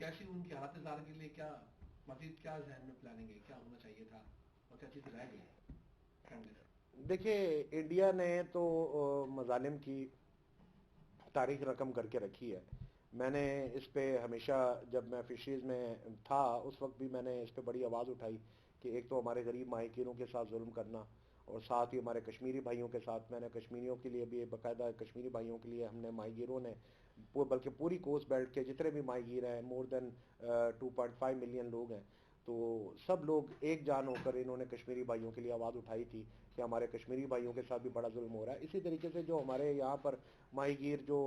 कैसी उनकी हालत जार के लिए क्या मजीद क्या जहन में प्लानिंग है, क्या होना चाहिए था और क्या चीज़ रह गई? देखिए, इंडिया ने तो मजालिम की तारीख रकम करके रखी है। मैंने इस पे हमेशा, जब मैं फिशरीज में था उस वक्त भी मैंने इस पे बड़ी आवाज़ उठाई कि एक तो हमारे गरीब माहिकीरों के साथ जुल्म करना, और साथ ही हमारे कश्मीरी भाइयों के साथ। मैंने कश्मीरियों के लिए भी बाकायदा, कश्मीरी भाइयों के लिए हमने माहिगीरों ने बल्कि पूरी कोस्ट बेल्ट के जितने भी माहिगीर हैं, मोर देन 2.5 मिलियन लोग हैं, तो सब लोग एक जान होकर इन्होंने कश्मीरी भाइयों के लिए आवाज़ उठाई थी कि हमारे कश्मीरी भाइयों के साथ भी बड़ा जुल्म हो रहा है। इसी तरीके से जो हमारे यहाँ पर माहीगीर जो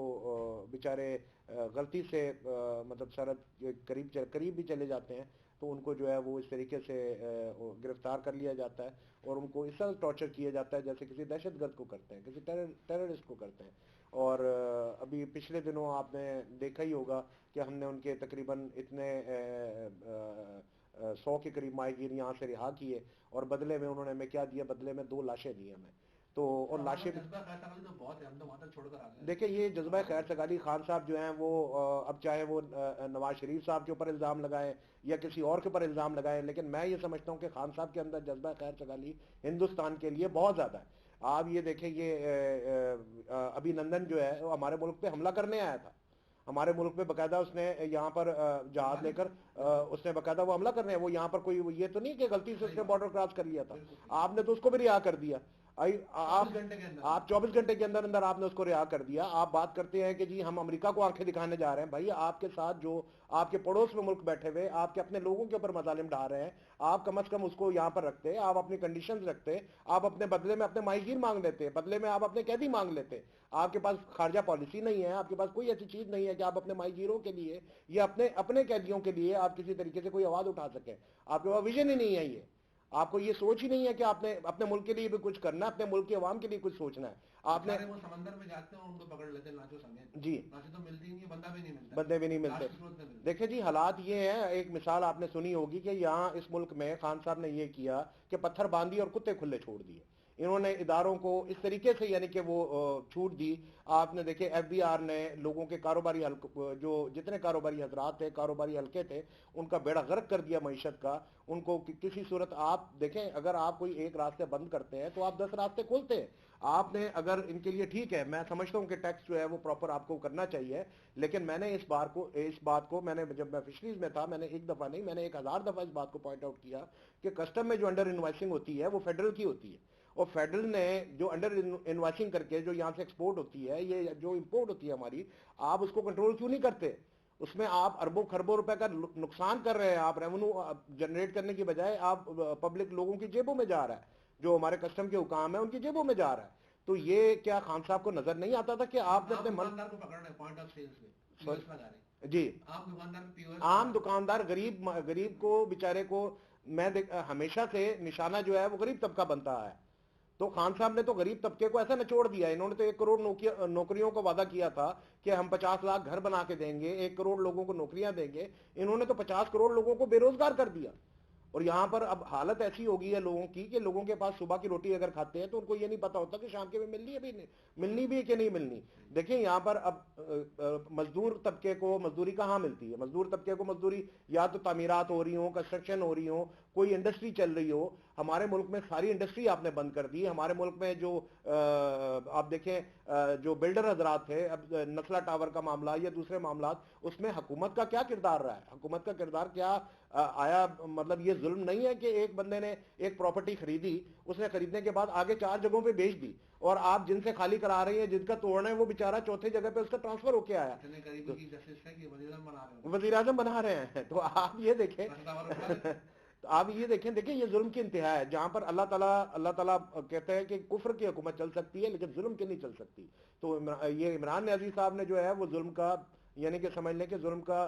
बेचारे गलती से मतलब सरहद के करीब भी चले जाते हैं, तो उनको जो है वो इस तरीके से गिरफ्तार कर लिया जाता है और उनको इस तरह टॉर्चर किया जाता है जैसे किसी दहशतगर्द को करते हैं, किसी टेररिस्ट को करते हैं। और अभी पिछले दिनों आपने देखा ही होगा कि हमने उनके तकरीबन इतने 100 के करीब माहीगीर यहाँ से रिहा किए, और बदले में उन्होंने हमें क्या दिया? बदले में 2 लाशें दी हमें। तो तो और हमारा लाशें भी, जज्बा खैर सगाली तो बहुत है, हम तो वहां तक छोड़कर आ गए देखिए ये हैं जज्बा हमारा। खैर सगाली खान साहब जो हैं वो अब चाहे वो नवाज शरीफ साहब के ऊपर इल्ज़ाम लगाएं या किसी और के ऊपर इल्ज़ाम लगाएं, लेकिन मैं ये समझता हूं कि खान साहब के अंदर जज्बा खैर सगाली हिंदुस्तान के लिए बहुत ज़्यादा है। आप ये देखें, ये अभिनंदन जो है वो हमारे मुल्क पे हमला करने आया था। हमारे मुल्क में बकायदा उसने यहाँ पर जहाज लेकर बिल्कुल उसने बकायदा वो हमला करने, वो यहाँ पर कोई ये तो नहीं कि गलती से सही उसने बात बॉर्डर है, क्रॉस कर लिया था। बिल्कुल सही बात आपने तो उसको भी रिहा कर दिया। चौबीस आप घंटे के अंदर आप अंदर 24 घंटे के अंदर अंदर आपने उसको रिहा कर दिया। आप बात करते हैं कि जी हम अमेरिका को आंखें दिखाने जा रहे हैं। भाई, आपके साथ जो आपके पड़ोस में मुल्क बैठे हुए आपके अपने लोगों के ऊपर मजालिम ढा रहे हैं, आप कम से कम उसको यहां पर रखते, आप अपनी कंडीशंस रखते, आप अपने बदले में अपने माहिगीर मांग लेते, बदले में आप अपने कैदी मांग लेते। आपके पास खारजा पॉलिसी नहीं है, आपके पास कोई ऐसी चीज नहीं है कि आप अपने माहिगीरों के लिए या अपने अपने कैदियों के लिए आप किसी तरीके से कोई आवाज उठा सके। आपके पास विजन ही नहीं है। ये आपको ये सोच ही नहीं है कि आपने अपने मुल्क के लिए भी कुछ करना है, अपने मुल्क के अवाम के लिए कुछ सोचना है आपने। बेचारे वो समंदर में जाते हैं और उनको पकड़ लेते हैं नाचो समेत। जी, नाचो तो मिलती ही नहीं, बंदा भी नहीं मिलता बंदे भी नहीं है, लाश मिलते। की सूरत में मिलती देखिए जी, हालात ये है, एक मिसाल आपने सुनी होगी कि यहाँ इस मुल्क में खान साहब ने ये किया कि पत्थर बांधी और कुत्ते खुले छोड़ दिए। इन्होंने इदारों को इस तरीके से यानी कि वो छूट दी। आपने देखे एफबीआर ने लोगों के कारोबारी जो जितने कारोबारी हजरात थे, कारोबारी हल्के थे, उनका बेड़ा गर्क कर दिया मईशत का। उनको किसी सूरत आप देखें, अगर आप कोई एक रास्ते बंद करते हैं तो आप 10 रास्ते खोलते हैं। आपने अगर इनके लिए, ठीक है, मैं समझता हूं कि टैक्स जो है वो प्रॉपर आपको करना चाहिए, लेकिन मैंने इस बात को मैंने जब मैं फिशरीज में था, मैंने एक दफा नहीं, मैंने 1000 दफा इस बात को पॉइंट आउट किया कि कस्टम में जो अंडर इनवाइसिंग होती है वो फेडरल की होती है, और फेडरल ने जो अंडर इनवाइसिंग करके जो यहाँ से एक्सपोर्ट होती है, ये जो इंपोर्ट होती है हमारी, आप उसको कंट्रोल क्यों नहीं करते? उसमें आप अरबों खरबों रुपए का नुकसान कर रहे हैं। आप रेवेन्यू जनरेट करने की बजाय आप पब्लिक लोगों की जेबों में जा रहा है, जो हमारे कस्टम के हुकाम है उनकी जेबों में जा रहा है। तो ये क्या खान साहब को नजर नहीं आता था कि आपने आप अपने मन, दुकानदार को पकड़ रहे हैं पॉइंट ऑफ सेल्स में, पीओएस लगा रहे हैं। जी, आप दुकानदार पे पीओएस लगा आम रहे हैं। दुकानदार गरीब गरीब को बेचारे को, हमेशा से निशाना जो है वो गरीब तबका बनता है। तो खान साहब ने तो गरीब तबके को ऐसा निचोड़ दिया। इन्होंने तो 1 करोड़ नौकरियों का वादा किया था कि हम 50 लाख घर बना के देंगे, 1 करोड़ लोगों को नौकरियां देंगे। इन्होंने तो 50 करोड़ लोगों को बेरोजगार कर दिया। और यहां पर अब हालत ऐसी हो गई है लोगों की कि लोगों के पास सुबह की रोटी अगर खाते हैं तो उनको ये नहीं पता होता कि शाम के में मिलनी है भी नहीं, मिलनी भी है कि नहीं मिलनी। देखिए यहां पर अब मजदूर तबके को मजदूरी कहाँ मिलती है? मजदूर तबके को मजदूरी या तो तामीरात हो रही हो, कंस्ट्रक्शन हो रही हो, कोई इंडस्ट्री चल रही हो। हमारे मुल्क में सारी इंडस्ट्री आपने बंद कर दी। हमारे मुल्क में जो आप देखें जो बिल्डर हजरात थे, अब नस्ला टावर का मामला या दूसरे मामला, उसमें हुकूमत का क्या किरदार रहा है? हुकूमत का किरदार क्या आया? मतलब ये जुल्म नहीं है कि एक बंदे ने एक प्रॉपर्टी खरीदी, उसने खरीदने के बाद आगे 4 जगहों पे बेच दी, और आप जिनसे खाली करा रही हैं, जिनका तोड़ना है, वो बेचारा चौथे जगह पे उसका ट्रांसफर होके आया, इतने गरीबी तो की जस्टिस है कि वजीर बना रहे हैं वजीर आजम बना रहे हैं। तो आप ये देखें टावर उठा लेते हैं। तो आप ये देखें, देखिए ये जुल्म की इंतहा है, जहां पर अल्लाह ताला कहते हैं कि कुफ्र की हुकूमत चल सकती है लेकिन जुल्म की नहीं चल सकती। तो ये इमरान न्याजी साहब ने जो है वो जुल्म का, यानी कि समझ लें कि जुल्म का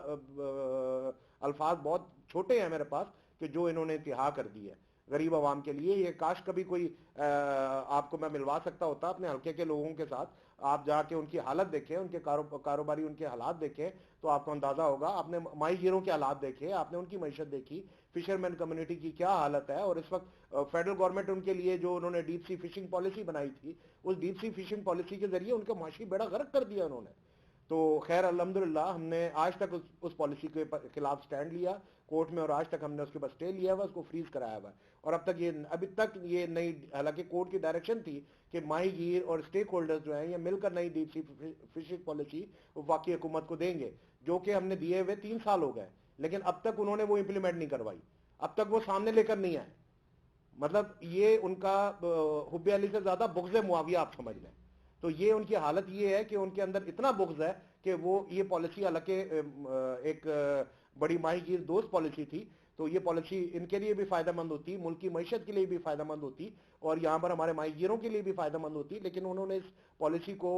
अल्फाज बहुत छोटे हैं मेरे पास, कि जो इन्होंने इंतहा कर दी है गरीब आवाम के लिए। ये काश कभी कोई आपको मैं मिलवा सकता होता अपने हल्के के लोगों के साथ। आप जाके उनकी हालत देखें, उनके कारोबारी उनके हालात देखें, तो आपको अंदाजा होगा। आपने माही गिरों के हालात देखे, आपने उनकी मैशत देखी, फिशरमैन कम्युनिटी की क्या हालत है। और इस वक्त फेडरल गवर्नमेंट उनके लिए जो उन्होंने डीप सी फिशिंग पॉलिसी बनाई थी, उस डीप सी फिशिंग पॉलिसी के जरिए उनका माशी बेड़ा गर्क कर दिया उन्होंने। तो खैर अल्हम्दुलिल्लाह हमने आज तक उस पॉलिसी के खिलाफ स्टैंड लिया कोर्ट में, और आज तक हमने उसके ऊपर स्टे लिया हुआ, उसको फ्रीज कराया हुआ है। और अभी तक ये नई, हालांकि कोर्ट की डायरेक्शन थी कि माहीगीर और स्टेक होल्डर्स जो हैं ये मिलकर नई डीप सी फिशिंग पॉलिसी वफाकी हुकूमत को देंगे, जो कि हमने दिए हुए 3 साल हो गए, लेकिन अब तक उन्होंने वो इम्प्लीमेंट नहीं करवाई, अब तक वो सामने लेकर नहीं आए। मतलब ये उनका हुब्बे अली से ज्यादा बुग़्ज़ मुआविया आप समझ लें। तो ये उनकी हालत ये है कि उनके अंदर इतना बुग़्ज़ है कि वो ये पॉलिसी, हालांकि एक बड़ी माहीगीर दोस्त पॉलिसी थी, तो ये पॉलिसी इनके लिए भी फायदेमंद होती, मुल्क की मईशत के लिए भी फायदेमंद होती, और यहाँ पर हमारे माहीगीरों के लिए भी फायदेमंद होती, लेकिन उन्होंने इस पॉलिसी को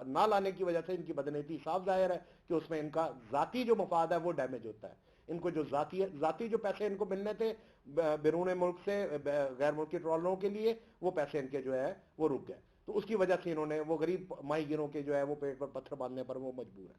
ना लाने की वजह से इनकी बदनीयती साफ जाहिर है कि उसमें इनका जाती जो मफाद है वो डैमेज होता है। इनको जो जाती जो पैसे इनको मिलने थे बैरून मुल्क से गैर मुल्की ट्रॉलरों के लिए, वो पैसे इनके जो है वो रुक गए। तो उसकी वजह से इन्होंने वो गरीब माहीगीरों के जो है वो पेट पर पत्थर बांधने पर वो मजबूर है।